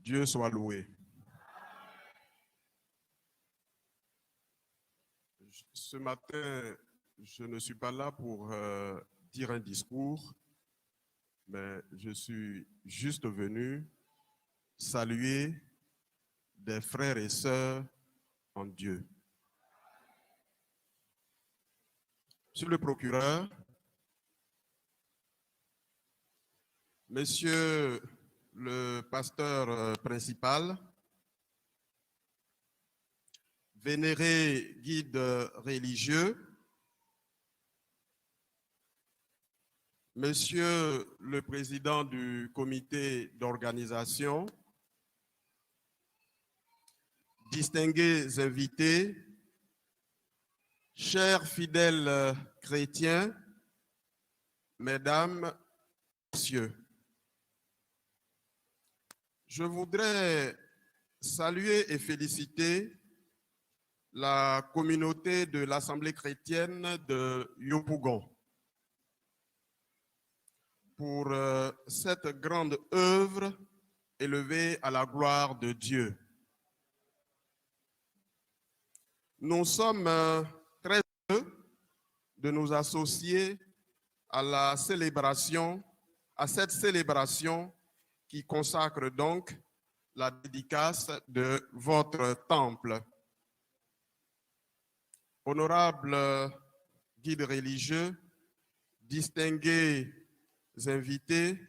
Dieu soit loué. Ce matin, je ne suis pas là pour dire un discours, mais je suis juste venu saluer des frères et sœurs en Dieu. Monsieur le procureur, monsieur le pasteur principal, vénéré guide religieux, monsieur le président du comité d'organisation, distingués invités, chers fidèles chrétiens, mesdames, messieurs, je voudrais saluer et féliciter la communauté de l'Assemblée chrétienne de Yopougon pour cette grande œuvre élevée à la gloire de Dieu. Nous sommes très heureux de nous associer à cette célébration qui consacre donc la dédicace de votre temple. Honorables guides religieux, distingués invités,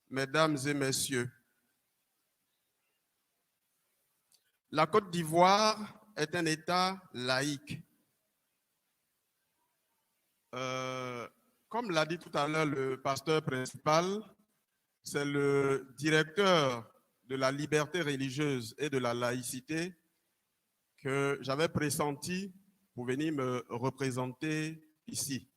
mesdames et messieurs, la Côte d'Ivoire est un État laïque. Comme l'a dit tout à l'heure le pasteur principal, c'est le directeur de la liberté religieuse et de la laïcité que j'avais pressenti pour venir me représenter ici.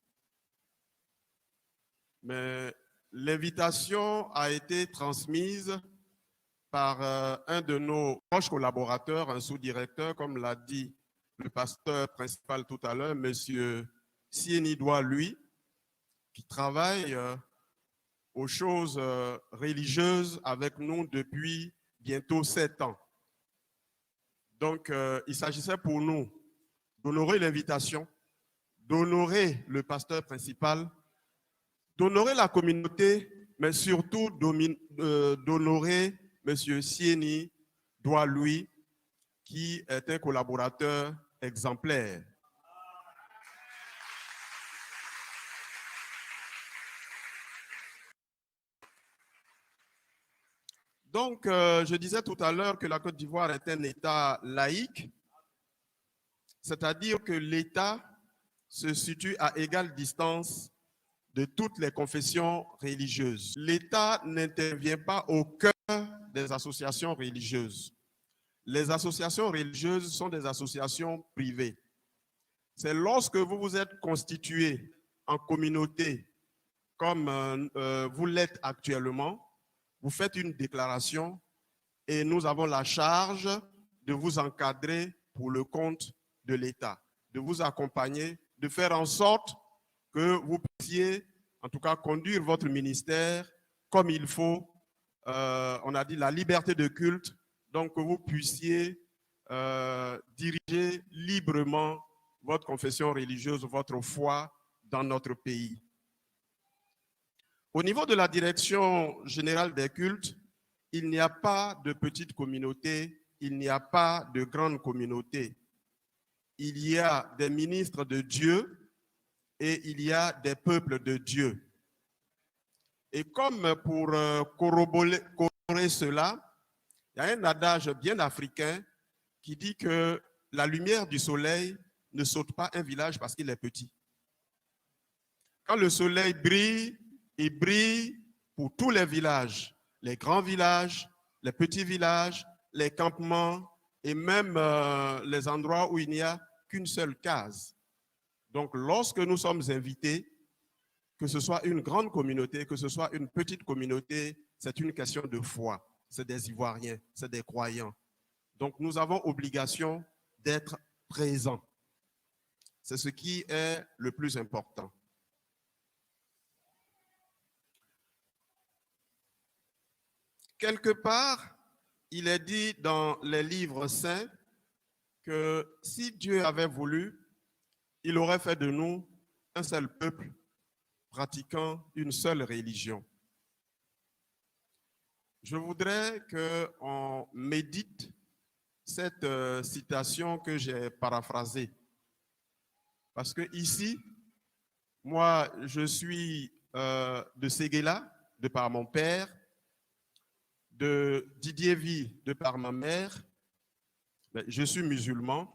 Mais l'invitation a été transmise par un de nos proches collaborateurs, un sous-directeur, comme l'a dit le pasteur principal tout à l'heure, M. Sieni Doua-Lui, qui travaille aux choses religieuses avec nous depuis bientôt 7 ans. Donc, il s'agissait pour nous d'honorer l'invitation, d'honorer le pasteur principal, d'honorer la communauté, mais surtout d'honorer M. Sieni Doua-Lui, qui est un collaborateur exemplaire. Donc, je disais tout à l'heure que la Côte d'Ivoire est un État laïque, c'est-à-dire que l'État se situe à égale distance de toutes les confessions religieuses. L'État n'intervient pas au cœur des associations religieuses. Les associations religieuses sont des associations privées. C'est lorsque vous vous êtes constitué en communauté, comme vous l'êtes actuellement, vous faites une déclaration et nous avons la charge de vous encadrer pour le compte de l'État, de vous accompagner, de faire en sorte que vous puissiez, en tout cas, conduire votre ministère comme il faut. On a dit la liberté de culte, donc que vous puissiez diriger librement votre confession religieuse, votre foi dans notre pays. Au niveau de la direction générale des cultes, il n'y a pas de petite communauté, il n'y a pas de grande communauté. Il y a des ministres de Dieu et il y a des peuples de Dieu. Et comme pour corroborer cela, il y a un adage bien africain qui dit que la lumière du soleil ne saute pas un village parce qu'il est petit. Quand le soleil brille, il brille pour tous les villages, les grands villages, les petits villages, les campements et même les endroits où il n'y a qu'une seule case. Donc, lorsque nous sommes invités, que ce soit une grande communauté, que ce soit une petite communauté, c'est une question de foi. C'est des Ivoiriens, c'est des croyants. Donc, nous avons obligation d'être présents. C'est ce qui est le plus important. Quelque part, il est dit dans les livres saints que si Dieu avait voulu, il aurait fait de nous un seul peuple pratiquant une seule religion. Je voudrais qu'on médite cette citation que j'ai paraphrasée. Parce que ici, moi, je suis de Séguéla, de par mon père, de Didier Vie, de par ma mère. Je suis musulman,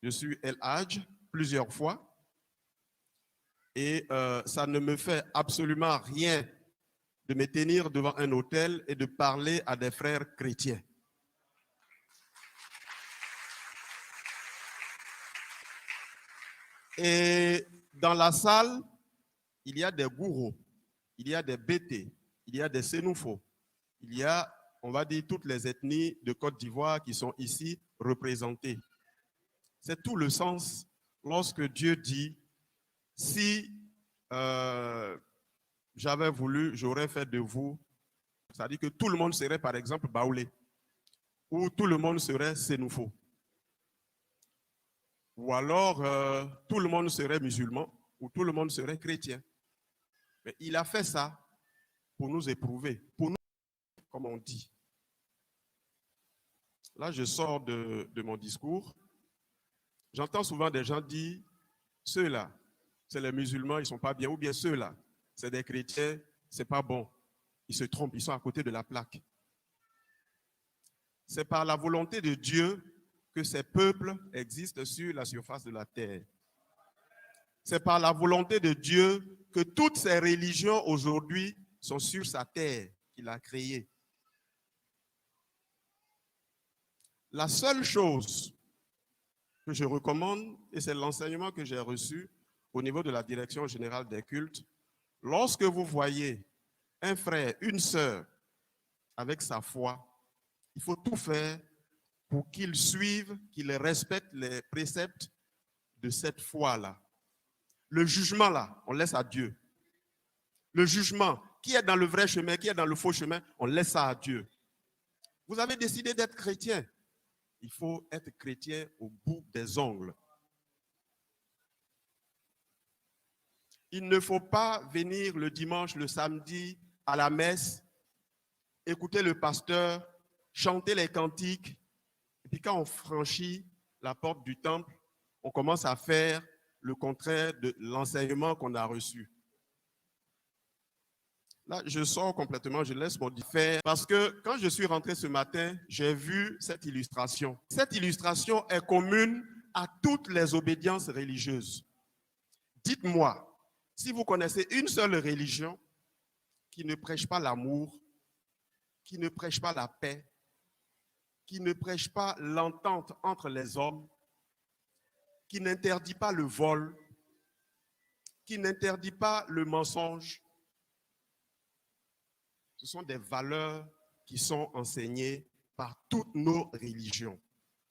je suis El Hadj plusieurs fois, et ça ne me fait absolument rien de me tenir devant un autel et de parler à des frères chrétiens. Et dans la salle, il y a des gourous, il y a des bétés, il y a des sénoufos, il y a, on va dire, toutes les ethnies de Côte d'Ivoire qui sont ici représentées. C'est tout le sens lorsque Dieu dit, si j'avais voulu, j'aurais fait de vous, c'est-à-dire que tout le monde serait par exemple baoulé, ou tout le monde serait sénoufo, ou alors tout le monde serait musulman, ou tout le monde serait chrétien. Mais il a fait ça pour nous éprouver, pour nous, comme on dit. Là, je sors de mon discours. J'entends souvent des gens dire, ceux-là, c'est les musulmans, ils ne sont pas bien, ou bien ceux-là, c'est des chrétiens, ce n'est pas bon. Ils se trompent, ils sont à côté de la plaque. C'est par la volonté de Dieu que ces peuples existent sur la surface de la terre. C'est par la volonté de Dieu que toutes ces religions aujourd'hui sont sur sa terre qu'il a créée. La seule chose que je recommande, et c'est l'enseignement que j'ai reçu au niveau de la Direction générale des cultes, lorsque vous voyez un frère, une sœur avec sa foi, il faut tout faire pour qu'il suive, qu'il respecte les préceptes de cette foi-là. Le jugement, là, on laisse à Dieu. Le jugement, qui est dans le vrai chemin, qui est dans le faux chemin, on laisse ça à Dieu. Vous avez décidé d'être chrétien. Il faut être chrétien au bout des ongles. Il ne faut pas venir le dimanche, le samedi, à la messe, écouter le pasteur, chanter les cantiques, et puis quand on franchit la porte du temple, on commence à faire le contraire de l'enseignement qu'on a reçu. Là, je sors complètement, je laisse mon faire, parce que quand je suis rentré ce matin, j'ai vu cette illustration. Cette illustration est commune à toutes les obédiences religieuses. Dites-moi, si vous connaissez une seule religion qui ne prêche pas l'amour, qui ne prêche pas la paix, qui ne prêche pas l'entente entre les hommes, qui n'interdit pas le vol, qui n'interdit pas le mensonge, ce sont des valeurs qui sont enseignées par toutes nos religions.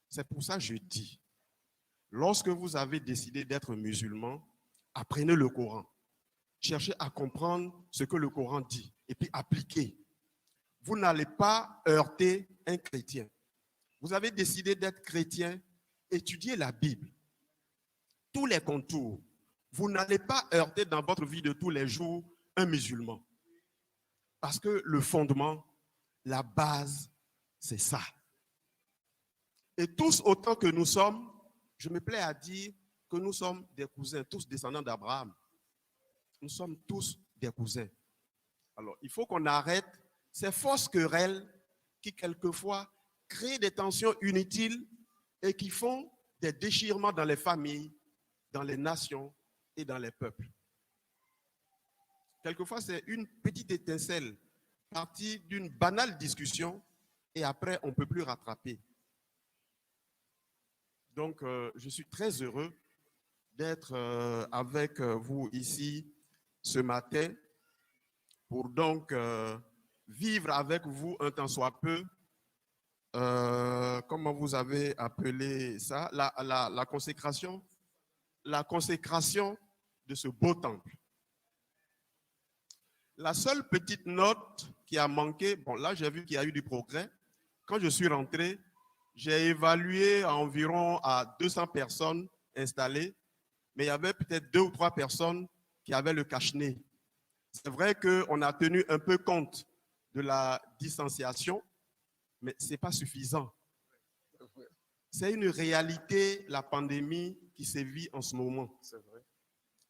C'est pour ça que je dis, lorsque vous avez décidé d'être musulman, apprenez le Coran. Cherchez à comprendre ce que le Coran dit et puis appliquez. Vous n'allez pas heurter un chrétien. Vous avez décidé d'être chrétien, étudiez la Bible. Tous les contours. Vous n'allez pas heurter dans votre vie de tous les jours un musulman. Parce que le fondement, la base, c'est ça. Et tous autant que nous sommes, je me plais à dire que nous sommes des cousins, tous descendants d'Abraham. Nous sommes tous des cousins. Alors, il faut qu'on arrête ces fausses querelles qui, quelquefois, créent des tensions inutiles et qui font des déchirements dans les familles, dans les nations et dans les peuples. Quelquefois, c'est une petite étincelle partie d'une banale discussion et après, on ne peut plus rattraper. Donc, je suis très heureux d'être avec vous ici ce matin pour donc vivre avec vous un temps soit peu, comment vous avez appelé ça, la consécration de ce beau temple. La seule petite note qui a manqué, bon là j'ai vu qu'il y a eu du progrès, quand je suis rentré, j'ai évalué environ à 200 personnes installées, mais il y avait peut-être 2 ou 3 personnes qui avaient le cache-nez. C'est vrai qu'on a tenu un peu compte de la distanciation, mais ce n'est pas suffisant. C'est une réalité, la pandémie qui sévit en ce moment. C'est vrai.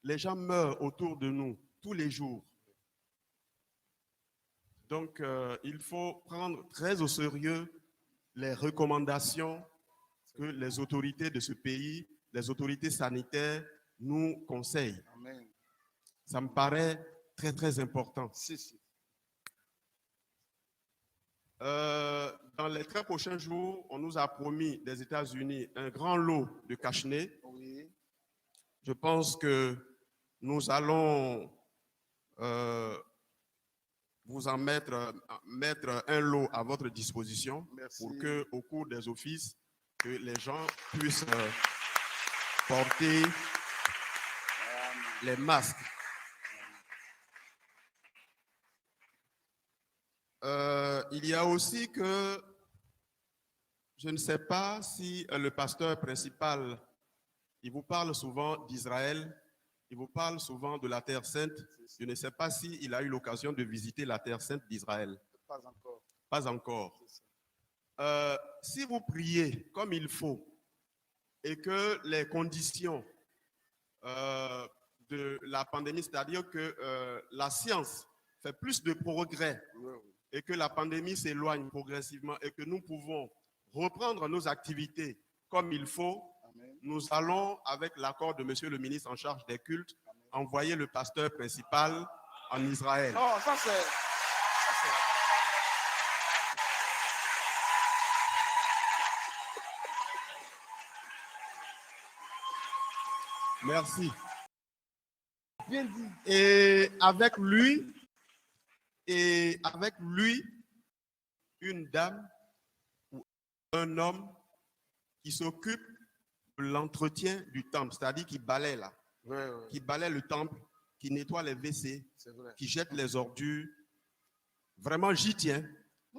Les gens meurent autour de nous tous les jours. Donc, il faut prendre très au sérieux les recommandations que les autorités de ce pays, les autorités sanitaires nous conseillent. Amen. Ça me paraît très, très important. Si. Dans les très prochains jours, on nous a promis des États-Unis un grand lot de cache-nez. Oui. Je pense que nous allons vous en mettre un lot à votre disposition. Merci. Pour que, au cours des offices, que les gens puissent porter les masques. Il y a aussi que, je ne sais pas si le pasteur principal, il vous parle souvent d'Israël, il vous parle souvent de la Terre Sainte. Je ne sais pas s'il a eu l'occasion de visiter la Terre Sainte d'Israël. Pas encore. Pas encore. Si vous priez comme il faut et que les conditions de la pandémie, c'est-à-dire que la science fait plus de progrès et que la pandémie s'éloigne progressivement et que nous pouvons reprendre nos activités comme il faut, amen, nous allons, avec l'accord de monsieur le ministre en charge des cultes, amen, envoyer le pasteur principal en Israël. Non, ça c'est... Merci. Bien dit. Et avec lui, une dame ou un homme qui s'occupe de l'entretien du temple, c'est-à-dire qui balaye là, qui balaye le temple, qui nettoie les WC, qui jette les ordures. Vraiment, j'y tiens,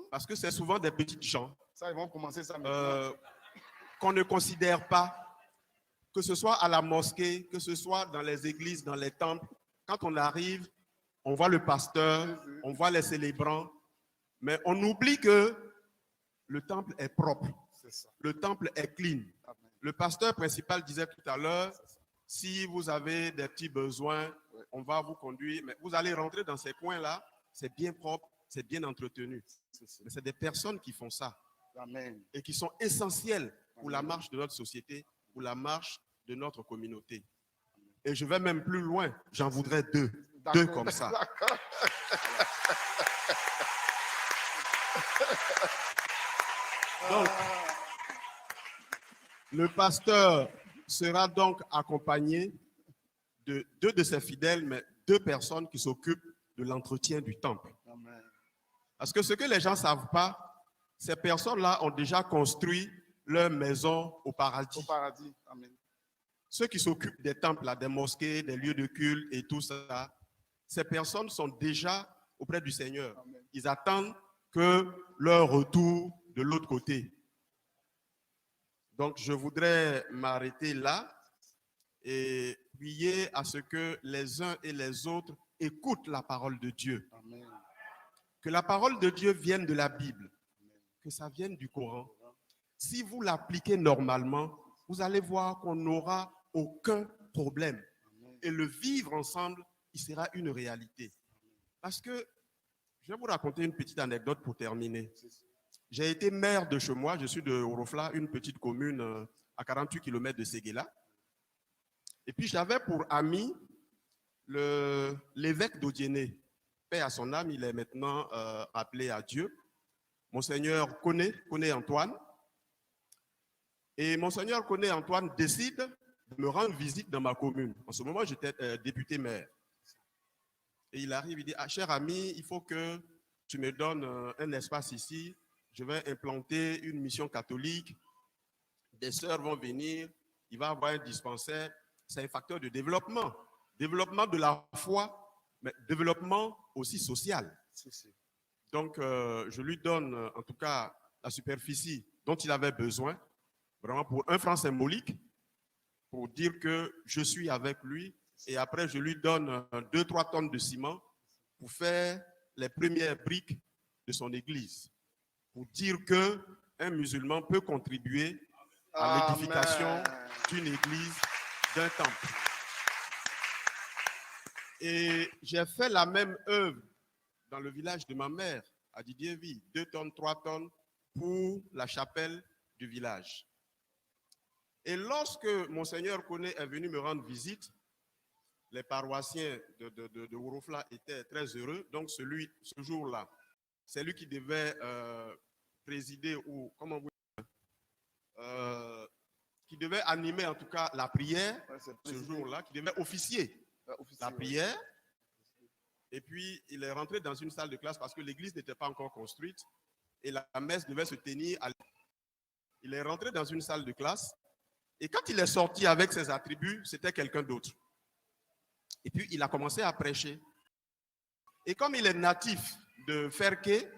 parce que c'est souvent des petites gens. Ça, ils vont commencer ça maintenant. Qu'on ne considère pas, que ce soit à la mosquée, que ce soit dans les églises, dans les temples. Quand on arrive, on voit le pasteur, on voit les célébrants, mais on oublie que le temple est propre, le temple est clean. Amen. Le pasteur principal disait tout à l'heure, si vous avez des petits besoins, on va vous conduire, mais vous allez rentrer dans ces coins-là, c'est bien propre, c'est bien entretenu. Mais c'est des personnes qui font ça. Amen. Et qui sont essentielles pour la marche de notre société, pour la marche de notre communauté. Et je vais même plus loin, j'en voudrais deux comme ça. Donc, le pasteur sera donc accompagné de 2 de ses fidèles, mais 2 personnes qui s'occupent de l'entretien du temple. Amen. Parce que ce que les gens ne savent pas, ces personnes-là ont déjà construit leur maison au paradis. Au paradis. Amen. Ceux qui s'occupent des temples, là, des mosquées, des lieux de culte et tout ça, ces personnes sont déjà auprès du Seigneur. Amen. Ils attendent que leur retour de l'autre côté. Donc, je voudrais m'arrêter là et prier à ce que les uns et les autres écoutent la parole de Dieu. Amen. Que la parole de Dieu vienne de la Bible, que ça vienne du Coran. Si vous l'appliquez normalement, vous allez voir qu'on n'aura aucun problème. Et le vivre ensemble, il sera une réalité. Parce que, je vais vous raconter une petite anecdote pour terminer. J'ai été maire de chez moi, je suis de Orofla, une petite commune à 48 km de Séguéla. Et puis j'avais pour ami l'évêque d'Odiéné. Paix à son âme, il est maintenant appelé à Dieu. Monseigneur Koné Antoine. Et Monseigneur Koné Antoine décide de me rendre visite dans ma commune. En ce moment, j'étais député maire. Et il arrive, il dit, ah, cher ami, il faut que tu me donnes un espace ici. Je vais implanter une mission catholique. Des sœurs vont venir. Il va y avoir un dispensaire. C'est un facteur de développement. Développement de la foi, mais développement aussi social. Donc, je lui donne en tout cas la superficie dont il avait besoin, vraiment pour un franc symbolique, pour dire que je suis avec lui, et après je lui donne 2-3 tonnes de ciment pour faire les premières briques de son église, pour dire qu'un musulman peut contribuer à l'édification d'une église, d'un temple. Et j'ai fait la même œuvre dans le village de ma mère, à Didierville, 2 tonnes, 3 tonnes pour la chapelle du village. Et lorsque Monseigneur Koné est venu me rendre visite, les paroissiens de Wurofla étaient très heureux. Donc ce jour-là, c'est lui qui devait présider ou comment vous qui devait animer en tout cas la prière, ce jour-là, qui devait officier la prière. Et puis, il est rentré dans une salle de classe parce que l'église n'était pas encore construite et la messe devait se tenir à l'église. Il est rentré dans une salle de classe et quand il est sorti avec ses attributs, c'était quelqu'un d'autre. Et puis, il a commencé à prêcher. Et comme il est natif de Ferké,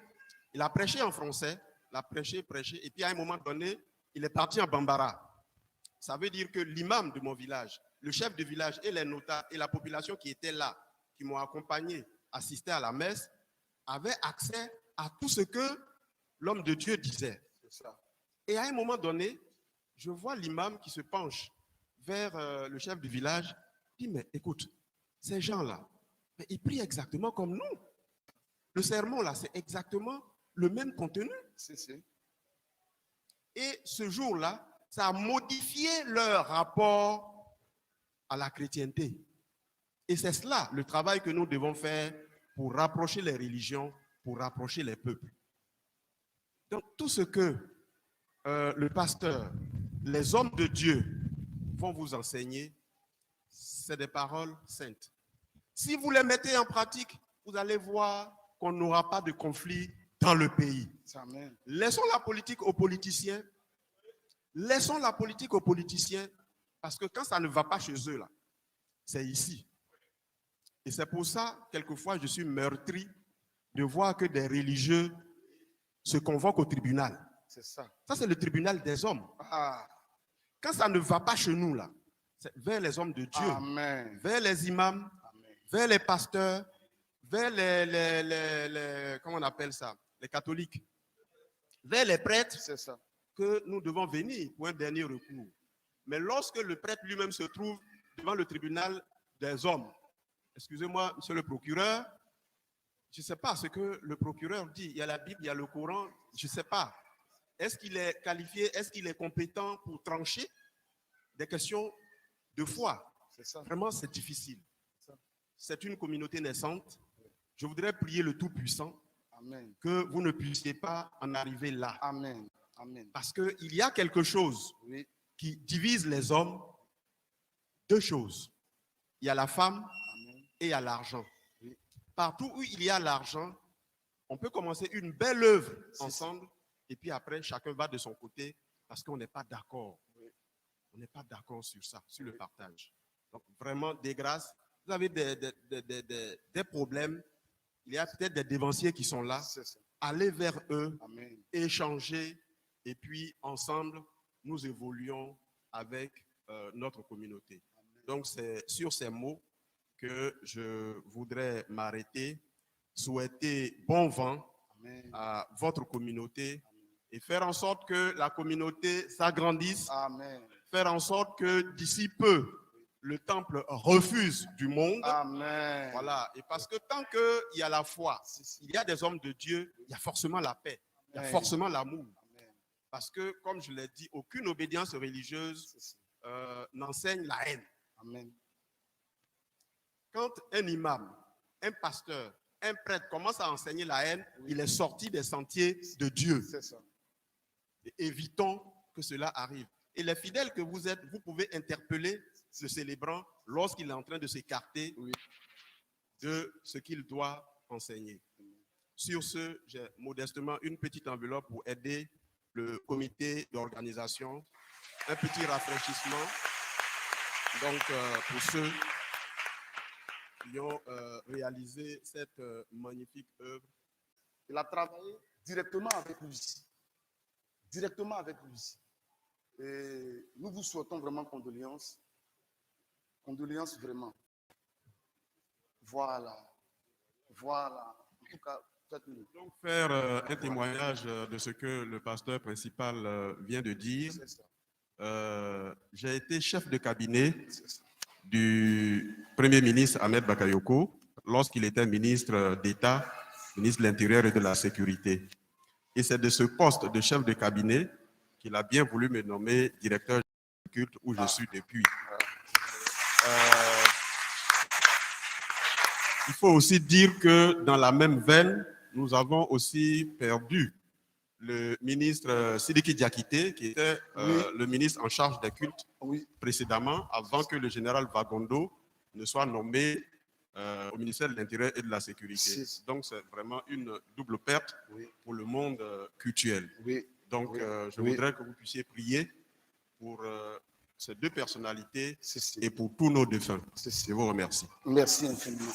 il a prêché en français, il a prêché, et puis à un moment donné, il est parti en Bambara. Ça veut dire que l'imam de mon village, le chef de village et les notables et la population qui était là, qui m'ont accompagné, assisté à la messe, avaient accès à tout ce que l'homme de Dieu disait. Et à un moment donné, je vois l'imam qui se penche vers le chef du village, dit, mais écoute, ces gens-là, ils prient exactement comme nous. Le sermon, là, c'est exactement le même contenu. Et ce jour-là, ça a modifié leur rapport à la chrétienté. Et c'est cela, le travail que nous devons faire pour rapprocher les religions, pour rapprocher les peuples. Donc, tout ce que le pasteur, les hommes de Dieu vont vous enseigner, c'est des paroles saintes. Si vous les mettez en pratique, vous allez voir qu'on n'aura pas de conflit dans le pays. Amen. Laissons la politique aux politiciens. Laissons la politique aux politiciens parce que quand ça ne va pas chez eux, là, c'est ici. Et c'est pour ça, quelquefois, je suis meurtri de voir que des religieux se convoquent au tribunal. C'est ça. Ça, c'est le tribunal des hommes. Quand ça ne va pas chez nous, là, c'est vers les hommes de Dieu, Amen. vers les imams, Amen. vers les pasteurs, vers les comment on appelle ça, les catholiques, vers les prêtres, C'est ça. que nous devons venir pour un dernier recours. Mais lorsque le prêtre lui-même se trouve devant le tribunal des hommes, excusez-moi, monsieur le procureur, je ne sais pas ce que le procureur dit. Il y a la Bible, il y a le Coran, je ne sais pas. Est-ce qu'il est qualifié, est-ce qu'il est compétent pour trancher des questions de foi? C'est ça. Vraiment, c'est difficile. C'est une communauté naissante. Je voudrais prier le Tout-Puissant que vous ne puissiez pas en arriver là. Amen. Amen. Parce qu'il y a quelque chose qui divise les hommes. Deux choses. Il y a la femme et il y a l'argent. Partout où il y a l'argent, on peut commencer une belle œuvre ensemble et puis après, chacun va de son côté parce qu'on n'est pas d'accord. On n'est pas d'accord sur ça, sur le partage. Donc vraiment, des grâces. Vous avez des problèmes. Il y a peut-être des dévanciers qui sont là. Allez vers eux, échanger et puis ensemble, nous évoluons avec notre communauté. Donc c'est sur ces mots que je voudrais m'arrêter, souhaiter bon vent à votre communauté et faire en sorte que la communauté s'agrandisse, faire en sorte que d'ici peu, le temple refuse du monde. Amen. Voilà. Et parce que tant qu'il y a la foi, il y a des hommes de Dieu, il y a forcément la paix, il y a forcément l'amour. Parce que, comme je l'ai dit, aucune obédience religieuse n'enseigne la haine. Amen. Quand un imam, un pasteur, un prêtre commence à enseigner la haine, il est sorti des sentiers de Dieu. C'est ça. Et évitons que cela arrive. Et les fidèles que vous êtes, vous pouvez interpeller ce célébrant lorsqu'il est en train de s'écarter de ce qu'il doit enseigner. Sur ce, j'ai modestement une petite enveloppe pour aider le comité d'organisation, un petit rafraîchissement. Donc, pour ceux qui ont réalisé cette magnifique œuvre. Il a travaillé directement avec lui. directement avec lui. Et nous vous souhaitons vraiment condoléances. Condoléances vraiment. Voilà. Voilà. En tout cas, faites-le. Donc, faire un témoignage de ce que le pasteur principal vient de dire. C'est ça. J'ai été chef de cabinet C'est ça. du Premier ministre Ahmed Bakayoko lorsqu'il était ministre d'État, ministre de l'Intérieur et de la Sécurité. Et c'est de ce poste de chef de cabinet qu'il a bien voulu me nommer directeur du culte où je suis depuis. Il faut aussi dire que dans la même veine, nous avons aussi perdu le ministre Sidiki Diakité, qui était le ministre en charge des cultes précédemment, avant que le général Vagondo ne soit nommé au ministère de l'Intérieur et de la Sécurité. Donc, c'est vraiment une double perte pour le monde cultuel. Donc, je voudrais que vous puissiez prier pour ces deux personnalités et pour tous nos défunts. Je vous remercie. Merci infiniment.